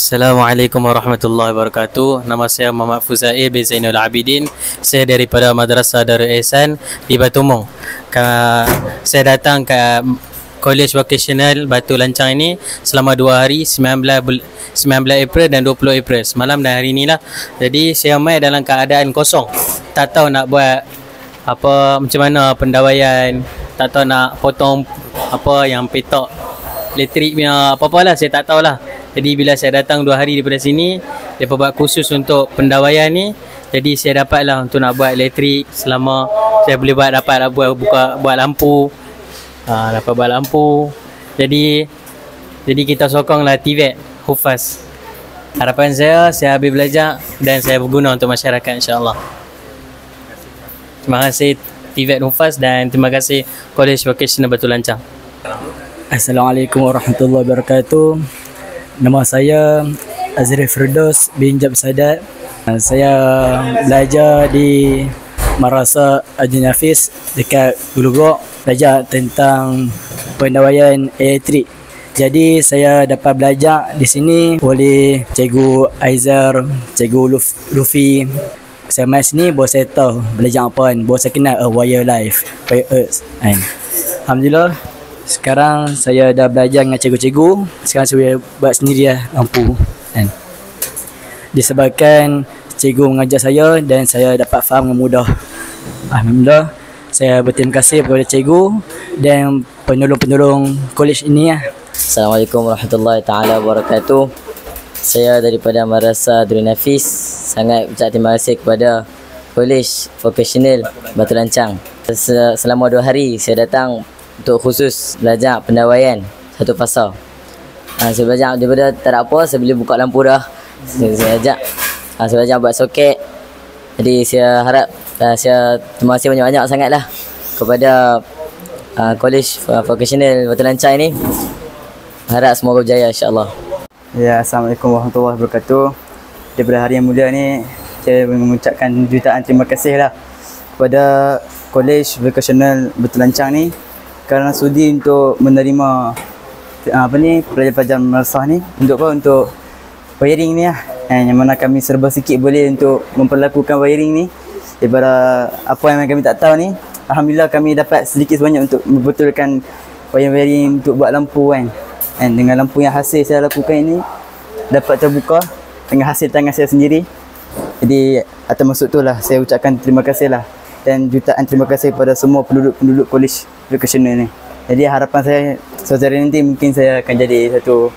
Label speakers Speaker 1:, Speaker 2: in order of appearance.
Speaker 1: Assalamualaikum warahmatullahi wabarakatuh. Nama saya Muhammad Fuzail bin Zainul Abidin. Saya daripada Madrasah Darul Ihsan di Batu Mung. Saya datang ke College Vocational Batu Lancang ini selama 2 hari, 19 April dan 20 April. Semalam dan hari inilah. Jadi saya mai dalam keadaan kosong. Tak tahu nak buat apa, macam mana pendawaian, tak tahu nak potong apa yang petak elektrik punya apa-apalah, saya tak tahulah. Jadi bila saya datang 2 hari daripada sini, mereka buat khusus untuk pendawaian ni. Jadi saya dapatlah untuk nak buat elektrik selama saya boleh dapat buat lampu. Dapat buat lampu. Jadi kita sokonglah TVET Hufaz. Harapan saya habis belajar dan saya berguna untuk masyarakat, insya-Allah. Terima kasih TVET Hufaz dan terima kasih College Vocational Batu Lancang.
Speaker 2: Assalamualaikum warahmatullahi wabarakatuh. Nama saya Azril Firdaus bin Jab Sadat. Saya belajar di Madrasah Haji Nafis dekat Gulugok, belajar tentang pendawaian elektrik. Jadi saya dapat belajar di sini oleh Cikgu Aizar, Cikgu Luffy. Saya main sini baru saya tahu belajar apa kan, baru saya kenal wire life, wire earth kan. Alhamdulillah. Sekarang saya dah belajar dengan cikgu-cikgu. Sekarang saya buat sendiri lampu kan. Disebabkan cikgu mengajar saya dan saya dapat faham dengan mudah. Alhamdulillah. Saya berterima kasih kepada cikgu dan penolong-penolong kolej ini .
Speaker 3: Assalamualaikum warahmatullahi taala wabarakatuh. Saya daripada Madrasah Darul Nafis sangat ucap terima kasih kepada Kolej Vocational Batu Lancang. Selama 2 hari saya datang untuk khusus belajar pendawaian satu fasa. Saya belajar daripada tak ada apa, saya boleh buka lampu dah. Saya belajar buat soket. Jadi saya harap saya terima kasih banyak-banyak sangatlah kepada College Vocational Batu Lancang ini. Harap semoga berjaya, insya-Allah.
Speaker 4: Ya, Assalamualaikum warahmatullahi wabarakatuh. Daripada hari yang mulia ni, saya mengucapkan jutaan terima kasih lah kepada College Vocational Batu Lancang ni kerana sudi untuk menerima pelajar-pelajar madrasah ni untuk untuk wiring ni yang mana kami serba sikit boleh untuk memperlakukan wiring ni daripada apa yang kami tak tahu ni. Alhamdulillah kami dapat sedikit sebanyak untuk membetulkan wiring untuk buat lampu kan. Dan dengan lampu yang hasil saya lakukan ini dapat terbuka dengan hasil tangan saya sendiri. Jadi atas maksud tu lah saya ucapkan terima kasih lah dan jutaan terima kasih kepada semua penduduk-penduduk College Vocational ni. Jadi harapan saya suatu hari nanti mungkin saya akan jadi satu